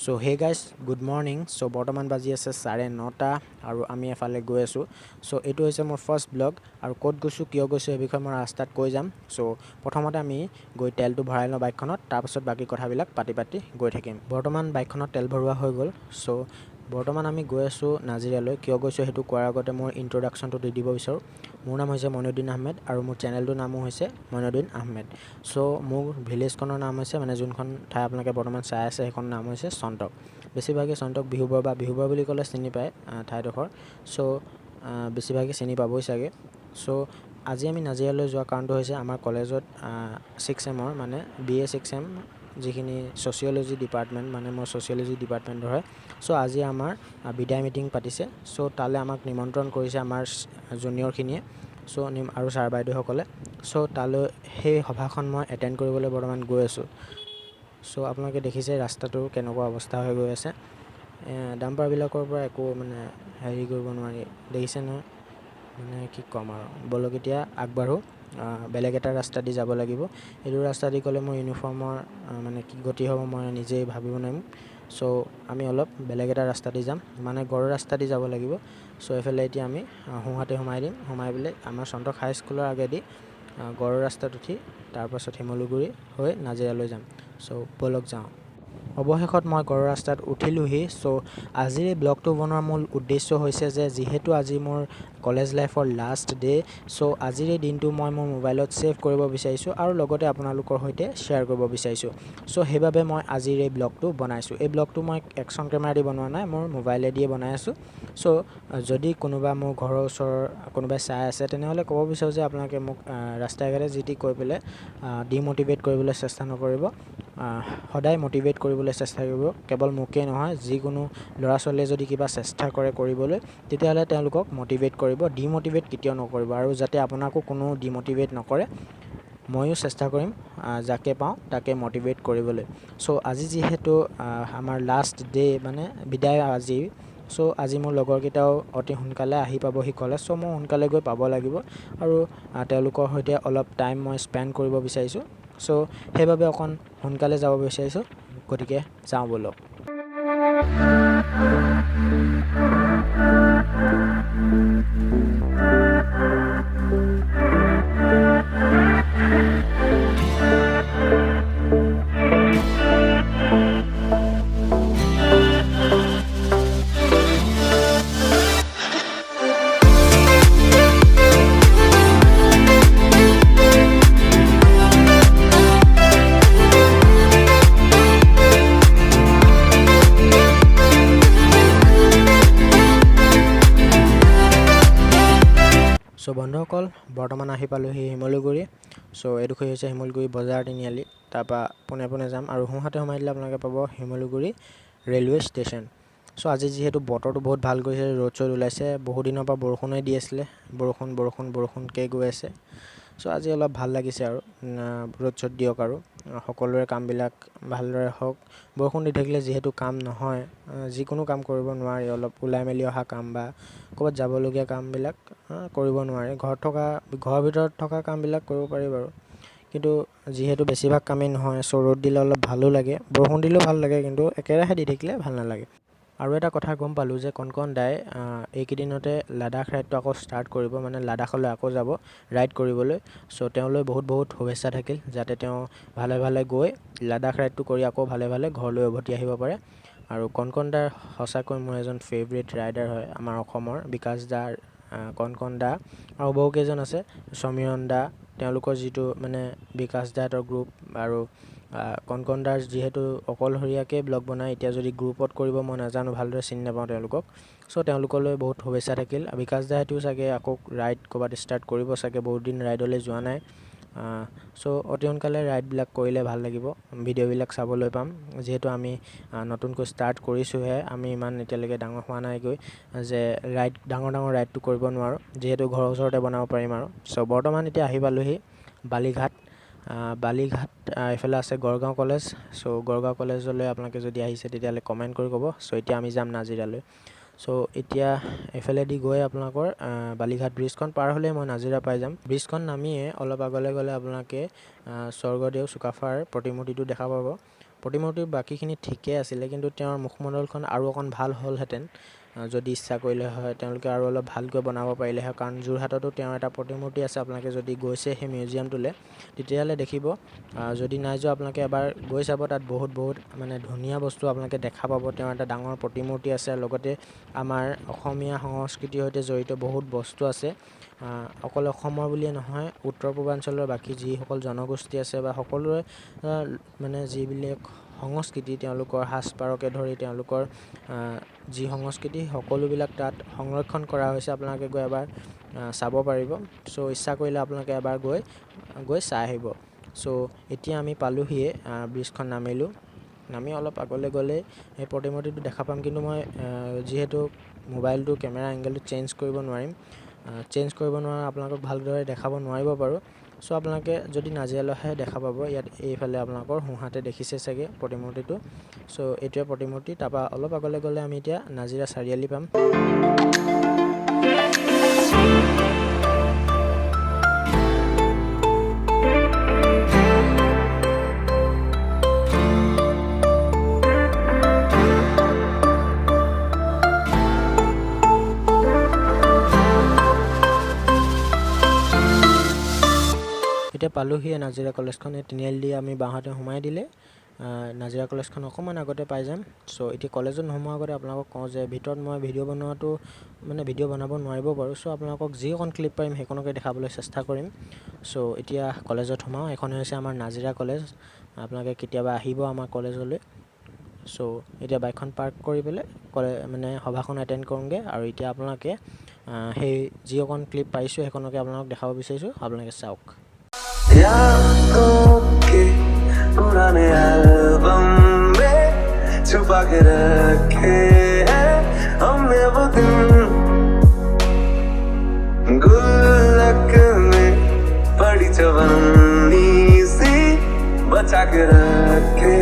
So hey guys good morning. So বৰ্তমান বাজি আছে 9:30 আৰু আমি এফালে গৈ আছোঁ। সো এইটো হৈছে মোৰ ফাৰ্ষ্ট ব্লগ আৰু ক'ত গৈছোঁ কিয় গৈছোঁ এই বিষয়ে মই ৰাস্তাত কৈ যাম। সো প্ৰথমতে আমি গৈ তেলটো ভৰাই লওঁ বাইকখনত, তাৰপাছত বাকী কথাবিলাক পাতি গৈ থাকিম। বৰ্তমান বাইকখনত তেল ভৰোৱা হৈ গ'ল। সো বৰ্তমান আমি গৈ আছোঁ নাজিৰালৈ। কিয় গৈছোঁ সেইটো কোৱাৰ আগতে মোৰ ইন্ট্ৰডাকশ্যনটো দি দিব বিচাৰোঁ। মোৰ নাম হৈছে মইনুদ্দিন আহমেদ আৰু মোৰ চেনেলটোৰ নামো হৈছে মইনুদ্দিন আহমেদ। সো মোৰ ভিলেজখনৰ নাম হৈছে, মানে যোনখন ঠাই আপোনালোকে বৰ্তমান চাই আছে সেইখন নাম হৈছে চন্তক। বেছিভাগে চন্তক বিহুবৰ বুলি ক'লে চিনি পায় ঠাইডোখৰ। সো বেছিভাগে চিনি পাবই চাগে। সো আজি আমি নাজিৰালৈ যোৱা কাৰণটো হৈছে আমাৰ কলেজত 6M মানে BA 6M যিখিনি ছ'চিয়'লজি ডিপাৰ্টমেণ্ট, মানে মোৰ ছ'চিয়'লজি ডিপাৰ্টমেণ্টৰ হয়। সো আজি আমাৰ বিদায় মিটিং পাতিছে। সো তালৈ আমাক নিমন্ত্ৰণ কৰিছে আমাৰ জুনিয়ৰখিনিয়ে, সো আৰু ছাৰ বাইদেউসকলে। সো তালৈ সেই সভাখন মই এটেণ্ড কৰিবলৈ বৰ্তমান গৈ আছোঁ। সো আপোনালোকে দেখিছে ৰাস্তাটো কেনেকুৱা অৱস্থা হৈ গৈ আছে। ডাম্পাৰবিলাকৰ পৰা একো মানে হেৰি কৰিব নোৱাৰি, দেখিছে নহয়। মানে কি ক'ম আৰু, বলক এতিয়া আগবাঢ়োঁ। বেলেগ এটা ৰাস্তা দি যাব লাগিব। এইটো ৰাস্তা দি গ'লে মোৰ ইউনিফৰ্মৰ মানে কি গতি হ'ব মই নিজেই ভাবিব নোৱাৰিম। সো আমি অলপ বেলেগ এটা ৰাস্তা দি যাম, মানে গড় ৰাস্তা দি যাব লাগিব। সো এইফালে এতিয়া আমি সোঁহাতে সোমাই দিম, সোমাই পেলাই আমাৰ চন্তক হাইস্কুলৰ আগেদি গড় ৰাস্তাত উঠি তাৰপাছত শিমলুগুৰি হৈ নাজিৰালৈ যাম। সো বলক যাওঁ। অৱশেষত মই গড় ৰাস্তাত উঠিলোহি। সো আজিৰ এই ব্লগটো বনোৱাৰ মূল উদ্দেশ্য হৈছে যে যিহেতু আজি মোৰ কলেজ লাইফৰ লাষ্ট ডে', সো আজিৰ এই দিনটো মই মোৰ মোবাইলত ছেভ কৰিব বিচাৰিছোঁ আৰু লগতে আপোনালোকৰ সৈতে শ্বেয়াৰ কৰিব বিচাৰিছোঁ। সো সেইবাবে মই আজিৰ এই ব্লগটো বনাইছোঁ। এই ব্লগটো মই একশ্যন কেমেৰা দি বনোৱা নাই, মোৰ মোবাইলেদিয়ে বনাই আছোঁ। সো যদি কোনোবা মোৰ ঘৰৰ ওচৰৰ কোনোবাই চাই আছে তেনেহ'লে ক'ব বিচাৰোঁ যে আপোনালোকে মোক ৰাস্তাই ঘাটে যি টি কৈ পেলাই ডিম'টিভেট কৰিবলৈ চেষ্টা নকৰিব। সদায় মটিভেট কৰিবলৈ চেষ্টা কৰিব, কেৱল মোকেই নহয়, যিকোনো ল'ৰা ছোৱালীয়ে যদি কিবা চেষ্টা কৰে কৰিবলৈ তেতিয়াহ'লে তেওঁলোকক মটিভেট কৰিব, ডিম'টিভেট কেতিয়াও নকৰিব। আৰু যাতে আপোনাকো কোনো ডিম'টিভেট নকৰে, ময়ো চেষ্টা কৰিম যাকে পাওঁ তাকে মটিভেট কৰিবলৈ। সো আজি যিহেতু আমাৰ লাষ্ট ডে' মানে বিদায় আজি, সো আজি মোৰ লগৰকেইটাও অতি সোনকালে আহি পাবহি কলেজ। সো মই সোনকালে গৈ পাব লাগিব আৰু তেওঁলোকৰ সৈতে অলপ টাইম মই স্পেণ্ড কৰিব বিচাৰিছোঁ। সো সেইবাবে অকণ সোনকালে যাব বিচাৰিছোঁ, গতিকে যাওঁ বলক। সো বন্ধুসকল, বৰ্তমান আহি পালোহি শিমলুগুৰি। সো এইডোখৰ হৈছে শিমলুগুৰি বজাৰ তিনিআলি। তাৰপৰা পোনে যাম আৰু সোঁহাতে সোমাই দিলে আপোনালোকে পাব শিমলুগুৰি ৰেলৱে ষ্টেচন। সো আজি যিহেতু বতৰটো বহুত ভাল কৰিছে, ৰ'দ চ'দ ওলাইছে, বহু দিনৰ পৰা বৰষুণেই দি আছিলে, বৰষুণকৈ গৈ আছে। সো আজি অলপ ভাল লাগিছে আৰু ৰ'দ চ'দ দিয়ক আৰু সকলোৰে কামবিলাক ভালদৰে হওক। বৰষুণ দি থাকিলে যিহেতু কাম নহয়, যিকোনো কাম কৰিব নোৱাৰি, অলপ ওলাই মেলি অহা কাম বা ক'ৰবাত যাবলগীয়া কামবিলাক কৰিব নোৱাৰি। ঘৰৰ ভিতৰত থকা কামবিলাক কৰিব পাৰি বাৰু, কিন্তু যিহেতু বেছিভাগ কামেই নহয়, সো ৰ'দ দিলে অলপ ভালো লাগে, বৰষুণ দিলেও ভাল লাগে, কিন্তু একেৰাহে দি থাকিলে ভাল নালাগে। আৰু এটা কথা গম পালোঁ যে কণ দাই এইকেইদিনতে লাডাখ ৰাইডটো আকৌ ষ্টাৰ্ট কৰিব, মানে লাডাখলৈ আকৌ যাব ৰাইড কৰিবলৈ। সো তেওঁলৈ বহুত শুভেচ্ছা থাকিল, যাতে তেওঁ ভালে ভালে গৈ লাডাখ ৰাইডটো কৰি আকৌ ভালে ভালে ঘৰলৈ উভতি আহিব পাৰে। আৰু কণ দাৰ সঁচাকৈ মোৰ এজন ফেভৰেট ৰাইডাৰ হয় আমাৰ অসমৰ, বিকাশ দা, কণ দা আৰু বহুকেইজন আছে, সমীৰণ দা, তেওঁলোকৰ যিটো মানে বিকাশ দাহঁতৰ গ্ৰুপ আৰু কণ দাৰ যিহেতু অকলশৰীয়াকৈ ব্লগ বনায়, এতিয়া যদি গ্ৰুপত কৰিব মই নাজানো, ভালদৰে চিনি নাপাওঁ তেওঁলোকক। সো তেওঁলোকলৈ বহুত শুভেচ্ছা থাকিল। বিকাশ দাহঁতেও চাগে আকৌ ৰাইড ক'ৰবাত ষ্টাৰ্ট কৰিব চাগে, বহুত দিন ৰাইডলৈ যোৱা নাই। সো অতি সোনকালে ৰাইডবিলাক কৰিলে ভাল লাগিব, ভিডিঅ'বিলাক চাবলৈ পাম। যিহেতু আমি নতুনকৈ ষ্টাৰ্ট কৰিছোঁহে, আমি ইমান এতিয়ালৈকে ডাঙৰ হোৱা নাইগৈ যে ডাঙৰ ৰাইডটো কৰিব নোৱাৰোঁ, যিহেতু ঘৰৰ ওচৰতে বনাব পাৰিম আৰু। সো বৰ্তমান এতিয়া আহি পালোহি বালিঘাট। এইফালে আছে গড়গাঁও কলেজ। সো গড়গাঁও কলেজলৈ আপোনালোকে যদি আহিছে তেতিয়াহ'লে কমেণ্ট কৰি ক'ব। সো এতিয়া আমি যাম নাজিৰালৈ। সো এতিয়া এইফালেদি গৈ আপোনালোকৰ বালিঘাট ব্ৰিজখন পাৰ হ'লে মই নাজিৰা পাই যাম। ব্ৰিজখন নামিয়ে অলপ আগলৈ গ'লে আপোনালোকে স্বৰ্গদেউ চুকাফাৰ প্ৰতিমূৰ্তিটো দেখা পাব। প্ৰতিমূৰ্তিৰ বাকীখিনি ঠিকেই আছিলে, কিন্তু তেওঁৰ মুখমণ্ডলখন আৰু অকণ ভাল হ'লহেঁতেন যদি ইচ্ছা কৰিলে হয়, তেওঁলোকে আৰু অলপ ভালকৈ বনাব পাৰিলে হয়। কাৰণ যোৰহাটতো তেওঁৰ এটা প্ৰতিমূৰ্তি আছে, আপোনালোকে যদি গৈছে সেই মিউজিয়ামটোলৈ তেতিয়াহ'লে দেখিব। যদি নাই যোৱা আপোনালোকে এবাৰ গৈ চাব, তাত বহুত মানে ধুনীয়া বস্তু আপোনালোকে দেখা পাব। তেওঁৰ এটা ডাঙৰ প্ৰতিমূৰ্তি আছে, লগতে আমাৰ অসমীয়া সংস্কৃতিৰ সৈতে জড়িত বহুত বস্তু আছে। অকল অসমৰ বুলিয়ে নহয়, উত্তৰ পূৰ্বাঞ্চলৰ বাকী যিসকল জনগোষ্ঠী আছে বা সকলোৰে মানে যিবিলাক সংস্কৃতি, তেওঁলোকৰ সাজপাৰকে ধৰি তেওঁলোকৰ যি সংস্কৃতি সকলোবিলাক তাত সংৰক্ষণ কৰা হৈছে। আপোনালোকে গৈ এবাৰ চাব পাৰিব। চ' ইচ্ছা কৰিলে আপোনালোকে এবাৰ গৈ চাই আহিব। চ' এতিয়া আমি পালোহিয়ে, ব্ৰিজখন নামি অলপ আগলৈ গ'লে এই প্ৰতিমূৰ্তিটো দেখা পাম, কিন্তু মই যিহেতু মোবাইলটো কেমেৰা এংগেলটো চেঞ্জ কৰিব নোৱাৰিম, আপোনালোকক ভালদৰে দেখাব নোৱাৰিব পাৰোঁ। চ' আপোনালোকে যদি নাজিৰালৈ আহে দেখা পাব, ইয়াত এইফালে আপোনালোকৰ সোঁহাতে দেখিছে চাগে প্ৰতিমূৰ্তিটো। চ' এইটোৱে প্ৰতিমূৰ্তি। তাৰপৰা অলপ আগলৈ গ'লে আমি এতিয়া নাজিৰা চাৰিআলি পাম। এতিয়া পালোহিয়ে নাজিৰা কলেজখন। এই তিনিআলি দি আমি বাওঁহাতে সোমাই দিলে নাজিৰা কলেজখন অকণমান আগতে পাই যাম। চ' এতিয়া কলেজত নোসোমোৱাৰ আগতে আপোনালোকক কওঁ যে ভিতৰত মই ভিডিঅ' বনাব নোৱাৰিব পাৰোঁ। চ' আপোনালোকক যি অকণ ক্লিপ পাৰিম সেইকণকে দেখাবলৈ চেষ্টা কৰিম। চ' এতিয়া কলেজত সোমাওঁ। এখন হৈছে আমাৰ নাজিৰা কলেজ। আপোনালোকে কেতিয়াবা আহিব আমাৰ কলেজলৈ। চ' এতিয়া বাইকখন পাৰ্ক কৰি পেলাই মানে সভাখন এটেণ্ড কৰোঁগৈ, আৰু এতিয়া আপোনালোকে সেই যি অকণ ক্লিপ পাইছোঁ সেইকণকে আপোনালোকক দেখাব বিচাৰিছোঁ, আপোনালোকে চাওক। यादों के पुराने एल्बम में छुपा के रखे हैं हमने वो दिन, गुल्लक में पड़ी चवन्नी सी बचा के रखे